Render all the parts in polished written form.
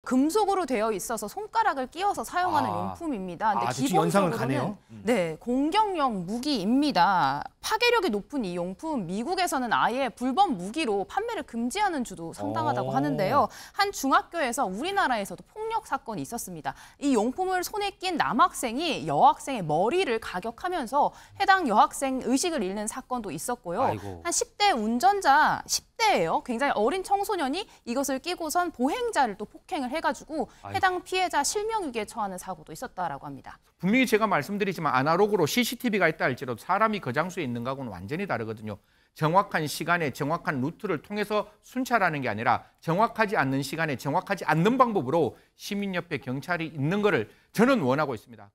금속으로 되어 있어서 손가락을 끼워서 사용하는 용품입니다. 근데 연상을 가네요. 네, 공격용 무기입니다. 파괴력이 높은 이 용품, 미국에서는 아예 불법 무기로 판매를 금지하는 주도 상당하다고 하는데요. 한 중학교에서 우리나라에서도 폭력 사건이 있었습니다. 이 용품을 손에 낀 남학생이 여학생의 머리를 가격하면서 해당 여학생 의식을 잃는 사건도 있었고요. 아이고. 한 10대 운전자, 10대예요. 굉장히 어린 청소년이 이것을 끼고선 보행자를 또 폭행을 해가지고 해당 피해자 실명유기에 처하는 사고도 있었다라고 합니다. 분명히 제가 말씀드리지만 아날로그로 CCTV가 있다 할지라도 사람이 그 장소에 있는 거하고는 완전히 다르거든요. 정확한 시간에 정확한 루트를 통해서 순찰하는 게 아니라 정확하지 않는 시간에 정확하지 않는 방법으로 시민 옆에 경찰이 있는 거를 저는 원하고 있습니다.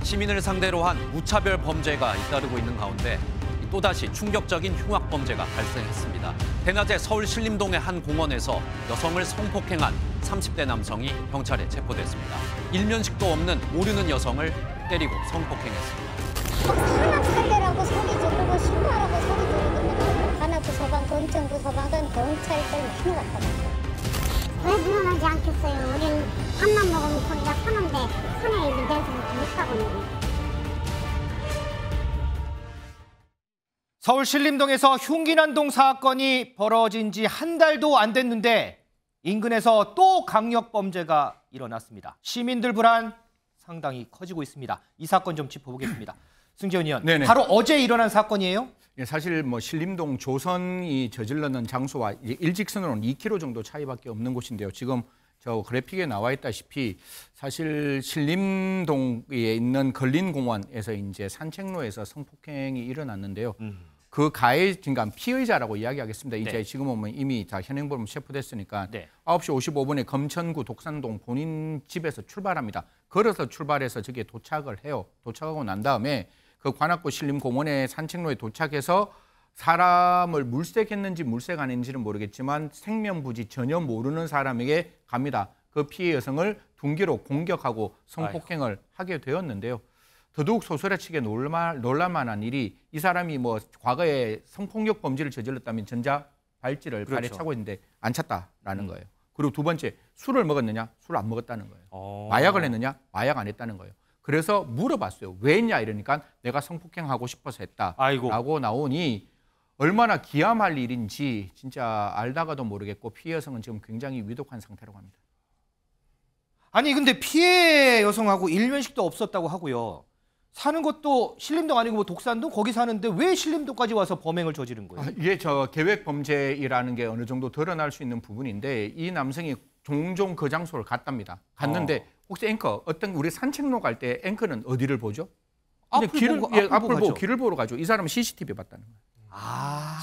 시민을 상대로 한 무차별 범죄가 잇따르고 있는 가운데 또다시 충격적인 흉악 범죄가 발생했습니다. 대낮에 서울 신림동의 한 공원에서 여성을 성폭행한 30대 남성이 경찰에 체포됐습니다. 일면식도 없는 모르는 여성을 때리고 성폭행했습니다. 산악살려라고 소리 지르고 신고하라고 소리 지르더니 관악구 소방, 건천구 소방은 경찰들 많이 왔다 갔어요. 왜 물러나지 않겠어요? 우리는 밥만 먹으면 거기가 사는데 산에 있는 데서는 못하고 있는 거예요. 서울 신림동에서 흉기난동 사건이 벌어진 지 한 달도 안 됐는데 인근에서 또 강력범죄가 일어났습니다. 시민들 불안 상당히 커지고 있습니다. 이 사건 좀 짚어보겠습니다. 승재훈 의원, 네네. 바로 어제 일어난 사건이에요? 예, 사실 뭐 신림동 조선이 저질렀는 장소와 일직선으로는 2km 정도 차이밖에 없는 곳인데요. 지금 저 그래픽에 나와 있다시피 사실 신림동에 있는 걸린공원에서 이제 산책로에서 성폭행이 일어났는데요. 그 그러니까 피의자라고 이야기하겠습니다. 이제 지금은 이미 다 현행범으로 체포됐으니까 9시 55분에 검천구 독산동 본인 집에서 출발합니다. 걸어서 출발해서 저기에 도착을 해요. 도착하고 난 다음에 그 관악구 신림공원의 산책로에 도착해서 사람을 물색했는지 물색 안 했는지는 모르겠지만 생면부지 전혀 모르는 사람에게 갑니다. 그 피해 여성을 둔기로 공격하고 성폭행을 하게 되었는데요. 더더욱 소스라치게 놀랄만한 일이 이 사람이 뭐 과거에 성폭력 범죄를 저질렀다면 전자발찌를 발에 차고 있는데 안 찼다라는 거예요. 그리고 두 번째, 술을 먹었느냐? 술을 안 먹었다는 거예요. 마약을 했느냐? 마약 안 했다는 거예요. 그래서 물어봤어요. 왜 했냐? 이러니까 내가 성폭행하고 싶어서 했다라고 나오니 얼마나 기함할 일인지 진짜 알다가도 모르겠고 피해 여성은 지금 굉장히 위독한 상태라고 합니다. 아니 근데 피해 여성하고 일면식도 없었다고 하고요. 사는 것도 신림동 아니고 뭐 독산동 거기 사는데 왜 신림동까지 와서 범행을 저지른 거예요? 이게 저 계획 범죄라는 게 어느 정도 드러날 수 있는 부분인데 이 남성이 종종 그 장소를 갔답니다. 갔는데 혹시 앵커 어떤 우리 산책로 갈 때 앵커는 어디를 보죠? 앞을 보고 길을 보러 가죠. 이 사람은 CCTV 봤다는 거예요.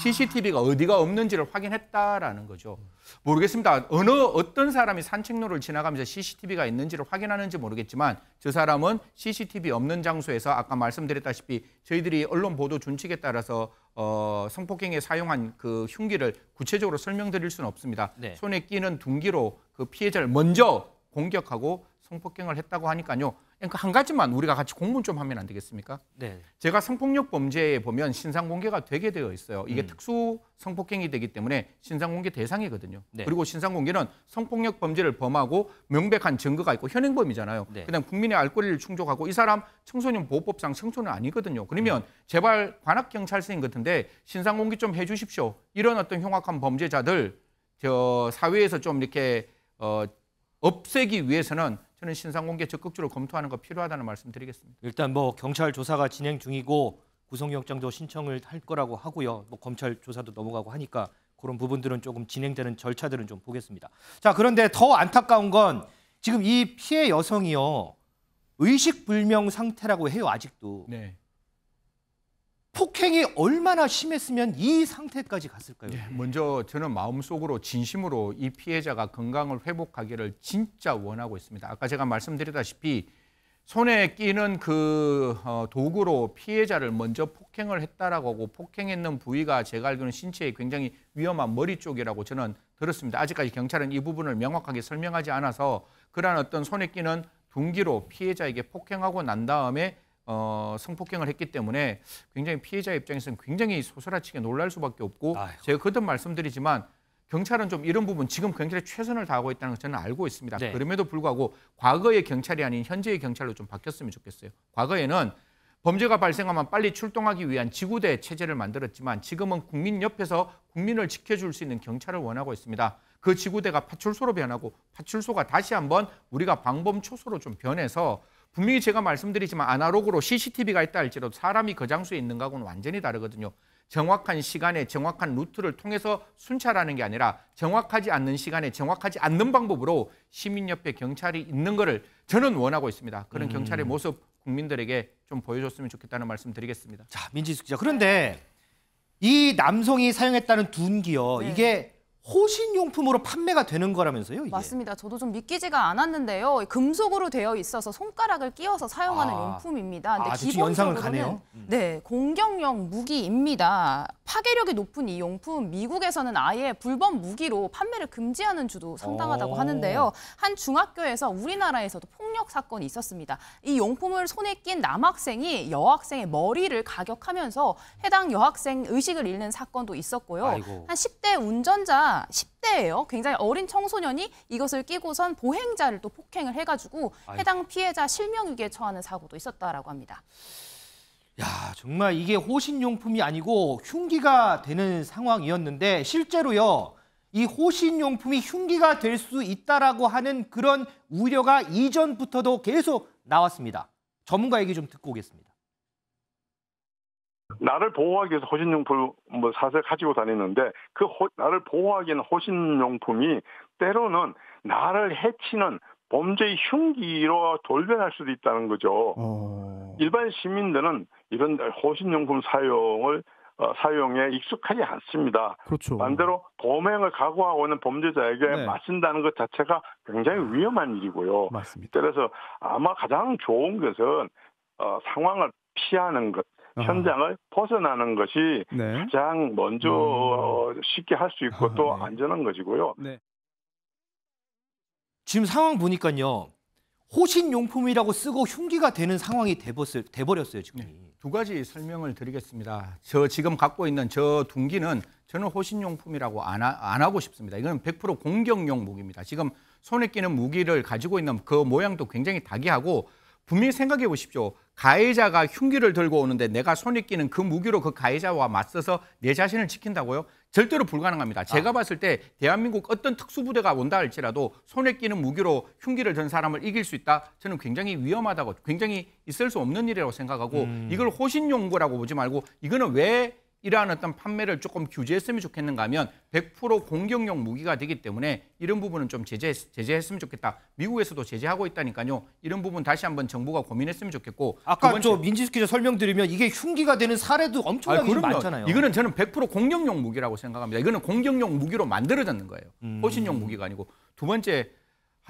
CCTV가 어디가 없는지를 확인했다라는 거죠. 모르겠습니다. 어떤 사람이 산책로를 지나가면서 CCTV가 있는지를 확인하는지 모르겠지만 저 사람은 CCTV 없는 장소에서 아까 말씀드렸다시피 저희들이 언론 보도 준칙에 따라서 성폭행에 사용한 그 흉기를 구체적으로 설명드릴 수는 없습니다. 손에 끼는 둔기로 그 피해자를 먼저 공격하고 성폭행을 했다고 하니까요. 그러니까 한 가지만 우리가 같이 공부 좀 하면 안 되겠습니까? 제가 성폭력 범죄에 보면 신상 공개가 되게 되어 있어요. 이게 특수 성폭행이 되기 때문에 신상 공개 대상이거든요. 그리고 신상 공개는 성폭력 범죄를 범하고 명백한 증거가 있고 현행범이잖아요. 그냥 국민의 알 권리를 충족하고 이 사람 청소년 보호법상 청소년 아니거든요. 그러면 제발 관악경찰서인 같은데 신상 공개 좀 해주십시오. 이런 어떤 흉악한 범죄자들 저 사회에서 좀 이렇게 없애기 위해서는 저는 신상 공개 적극적으로 검토하는 거 필요하다는 말씀 드리겠습니다. 일단 뭐 경찰 조사가 진행 중이고 구속영장도 신청을 할 거라고 하고요. 뭐 검찰 조사도 넘어가고 하니까 그런 부분들은 조금 진행되는 절차들은 좀 보겠습니다. 자, 그런데 더 안타까운 건 지금 이 피해 여성이요. 의식불명 상태라고 해요, 아직도. 폭행이 얼마나 심했으면 이 상태까지 갔을까요? 먼저 저는 마음속으로 진심으로 이 피해자가 건강을 회복하기를 진짜 원하고 있습니다. 아까 제가 말씀드렸다시피 손에 끼는 그 도구로 피해자를 먼저 폭행을 했다라고 하고 폭행했는 부위가 제가 알기로는 신체에 굉장히 위험한 머리 쪽이라고 저는 들었습니다. 아직까지 경찰은 이 부분을 명확하게 설명하지 않아서 그러한 어떤 손에 끼는 둔기로 피해자에게 폭행하고 난 다음에 성폭행을 했기 때문에 굉장히 피해자 입장에서는 굉장히 소스라치게 놀랄 수밖에 없고 제가 거듭 말씀드리지만 경찰은 좀 이런 부분 지금 경찰이 최선을 다하고 있다는 걸 저는 알고 있습니다. 네. 그럼에도 불구하고 과거의 경찰이 아닌 현재의 경찰로 좀 바뀌었으면 좋겠어요. 과거에는 범죄가 발생하면 빨리 출동하기 위한 지구대 체제를 만들었지만 지금은 국민 옆에서 국민을 지켜줄 수 있는 경찰을 원하고 있습니다. 그 지구대가 파출소로 변하고 파출소가 다시 한번 우리가 방범초소로 좀 변해서 분명히 제가 말씀드리지만 아날로그로 CCTV가 있다 할지라도 사람이 그 장소에 있는 거하고는 완전히 다르거든요. 정확한 시간에 정확한 루트를 통해서 순찰하는 게 아니라 정확하지 않는 시간에 정확하지 않는 방법으로 시민 옆에 경찰이 있는 거를 저는 원하고 있습니다. 그런 경찰의 모습 국민들에게 좀 보여줬으면 좋겠다는 말씀 드리겠습니다. 자, 민지숙 기자. 그런데 이 남성이 사용했다는 둔기요. 네. 이게 호신용품으로 판매가 되는 거라면서요? 이게. 맞습니다. 저도 좀 믿기지가 않았는데요. 금속으로 되어 있어서 손가락을 끼워서 사용하는 아. 용품입니다. 근데 아주 연상은 가네요. 네, 공격용 무기입니다. 파괴력이 높은 이 용품, 미국에서는 아예 불법 무기로 판매를 금지하는 주도 상당하다고 하는데요. 한 중학교에서 우리나라에서도 폭력 사건이 있었습니다. 이 용품을 손에 낀 남학생이 여학생의 머리를 가격하면서 해당 여학생 의식을 잃는 사건도 있었고요. 아이고. 한 10대 운전자 10대예요. 굉장히 어린 청소년이 이것을 끼고선 보행자를 또 폭행을 해가지고 해당 피해자 실명유기에 처하는 사고도 있었다라고 합니다. 야, 정말 이게 호신용품이 아니고 흉기가 되는 상황이었는데 실제로요. 이 호신용품이 흉기가 될 수 있다라고 하는 그런 우려가 이전부터도 계속 나왔습니다. 전문가 얘기 좀 듣고 오겠습니다. 나를 보호하기 위해서 호신용품 사서 가지고 다니는데 나를 보호하기 위한 호신용품이 때로는 나를 해치는 범죄의 흉기로 돌변할 수도 있다는 거죠. 일반 시민들은 이런 호신용품 사용에 익숙하지 않습니다. 그렇죠. 반대로 범행을 각오하고 있는 범죄자에게 네. 맞선다는 것 자체가 굉장히 위험한 일이고요. 맞습니다. 그래서 아마 가장 좋은 것은 상황을 피하는 것, 현장을 벗어나는 것이 네. 가장 먼저 쉽게 할 수 있고 또 네. 안전한 것이고요. 네. 지금 상황 보니까요. 호신용품이라고 쓰고 흉기가 되는 상황이 돼버렸어요. 지금. 두 가지 설명을 드리겠습니다. 저 지금 갖고 있는 저 둔기는 저는 호신용품이라고 안 하고 싶습니다. 이건 100% 공격용 무기입니다. 지금 손에 끼는 무기를 가지고 있는 그 모양도 굉장히 다기하고 분명히 생각해 보십시오. 가해자가 흉기를 들고 오는데 내가 손에 끼는 그 무기로 그 가해자와 맞서서 내 자신을 지킨다고요? 절대로 불가능합니다. 제가 봤을 때 대한민국 어떤 특수부대가 온다 할지라도 손에 끼는 무기로 흉기를 든 사람을 이길 수 있다? 저는 굉장히 위험하다고, 굉장히 있을 수 없는 일이라고 생각하고 이걸 호신용구라고 보지 말고 이거는 왜 이러한 어떤 판매를 조금 규제했으면 좋겠는가 하면 100% 공격용 무기가 되기 때문에 이런 부분은 좀 제재했으면 좋겠다. 미국에서도 제재하고 있다니까요. 이런 부분 다시 한번 정부가 고민했으면 좋겠고. 아까 저 민지숙 기자 설명드리면 이게 흉기가 되는 사례도 엄청나게 많잖아요. 이거는 저는 100% 공격용 무기라고 생각합니다. 이거는 공격용 무기로 만들어졌는 거예요. 호신용 무기가 아니고. 두 번째,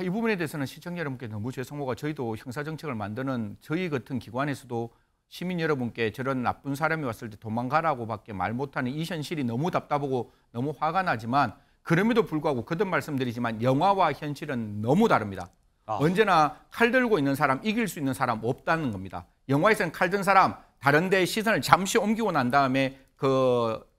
이 부분에 대해서는 시청자 여러분께 너무 죄송하고 저희도 형사정책을 만드는 저희 같은 기관에서도 시민 여러분께 저런 나쁜 사람이 왔을 때 도망가라고밖에 말 못하는 이 현실이 너무 답답하고 너무 화가 나지만 그럼에도 불구하고 거듭 말씀드리지만 영화와 현실은 너무 다릅니다. 언제나 칼 들고 있는 사람, 이길 수 있는 사람 없다는 겁니다. 영화에서는 칼 든 사람 다른 데 시선을 잠시 옮기고 난 다음에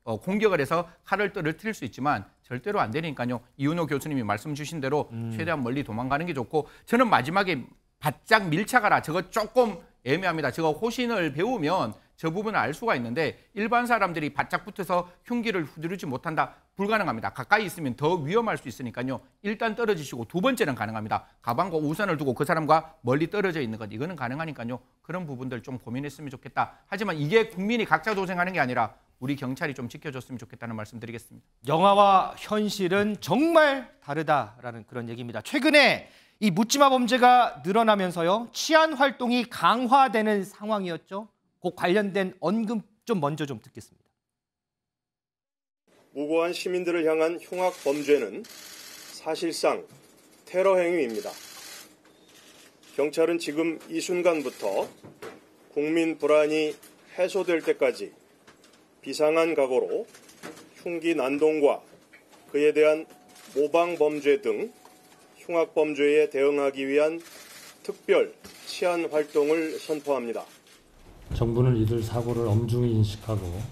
공격을 해서 칼을 떨어뜨릴 수 있지만 절대로 안 되니까요. 이은호 교수님이 말씀 주신 대로 최대한 멀리 도망가는 게 좋고 저는 마지막에 바짝 밀착하라. 저거 조금 애매합니다. 저거 호신을 배우면 저 부분을 알 수가 있는데 일반 사람들이 바짝 붙어서 흉기를 휘두르지 못한다. 불가능합니다. 가까이 있으면 더 위험할 수 있으니까요. 일단 떨어지시고 두 번째는 가능합니다. 가방과 우산을 두고 그 사람과 멀리 떨어져 있는 것. 이거는 가능하니까요. 그런 부분들 좀 고민했으면 좋겠다. 하지만 이게 국민이 각자 도생하는 게 아니라 우리 경찰이 좀 지켜줬으면 좋겠다는 말씀 드리겠습니다. 영화와 현실은 정말 다르다라는 그런 얘기입니다. 최근에 이 묻지마 범죄가 늘어나면서요. 치안 활동이 강화되는 상황이었죠. 그 관련된 언급 좀 먼저 좀 듣겠습니다. 무고한 시민들을 향한 흉악 범죄는 사실상 테러 행위입니다. 경찰은 지금 이 순간부터 국민 불안이 해소될 때까지 비상한 각오로 흉기 난동과 그에 대한 모방 범죄 등 흉악 범죄에 대응하기 위한 특별 치안 활동을 선포합니다. 정부는 이들 사고를 엄중히 인식하고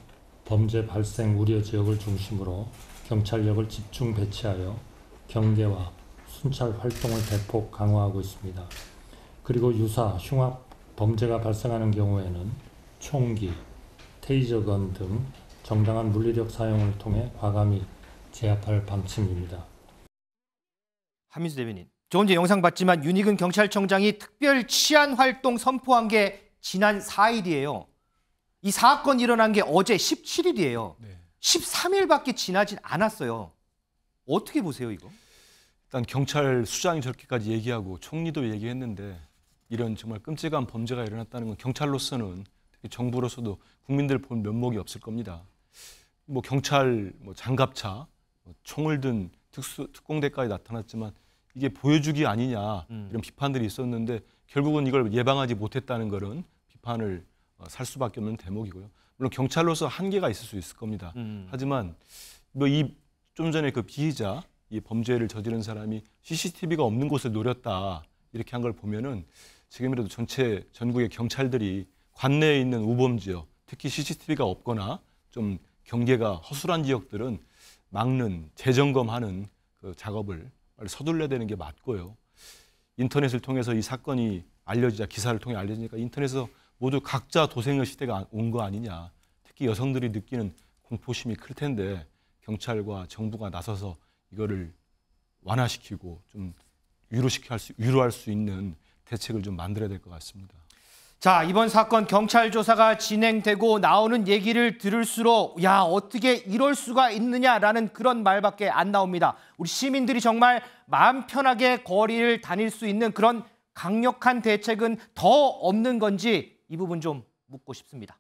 범죄 발생 우려 지역을 중심으로 경찰력을 집중 배치하여 경계와 순찰 활동을 대폭 강화하고 있습니다. 그리고 유사 흉악 범죄가 발생하는 경우에는 총기, 테이저건 등 정당한 물리력 사용을 통해 과감히 제압할 방침입니다. 한민수 대변인, 조금 전에 영상 봤지만 윤희근 경찰청장이 특별 치안 활동 선포한 게 지난 4일이에요. 이 사건 일어난 게 어제 17일이에요. 네. 13일밖에 지나진 않았어요. 어떻게 보세요, 이거? 일단 경찰 수장이 저렇게까지 얘기하고 총리도 얘기했는데 이런 정말 끔찍한 범죄가 일어났다는 건 경찰로서는 특히 정부로서도 국민들 볼 면목이 없을 겁니다. 뭐 경찰 장갑차, 총을 든 특공대까지 나타났지만 이게 보여주기 아니냐 이런 비판들이 있었는데 결국은 이걸 예방하지 못했다는 것은 비판을 살 수밖에 없는 대목이고요. 물론 경찰로서 한계가 있을 수 있을 겁니다. 하지만 뭐 좀 전에 그 피의자, 이 범죄를 저지른 사람이 CCTV가 없는 곳을 노렸다 이렇게 한 걸 보면은 지금이라도 전국의 경찰들이 관내에 있는 우범 지역, 특히 CCTV가 없거나 좀 경계가 허술한 지역들은 막는, 재점검하는 그 작업을 빨리 서둘러야 되는 게 맞고요. 인터넷을 통해서 이 사건이 알려지자, 기사를 통해 알려지니까 인터넷에서 모두 각자 도생의 시대가 온 거 아니냐. 특히 여성들이 느끼는 공포심이 클 텐데 경찰과 정부가 나서서 이거를 완화시키고 좀 위로할 수 있는 대책을 좀 만들어야 될 것 같습니다. 자, 이번 사건 경찰 조사가 진행되고 나오는 얘기를 들을수록 야, 어떻게 이럴 수가 있느냐라는 그런 말밖에 안 나옵니다. 우리 시민들이 정말 마음 편하게 거리를 다닐 수 있는 그런 강력한 대책은 더 없는 건지 이 부분 좀 묻고 싶습니다.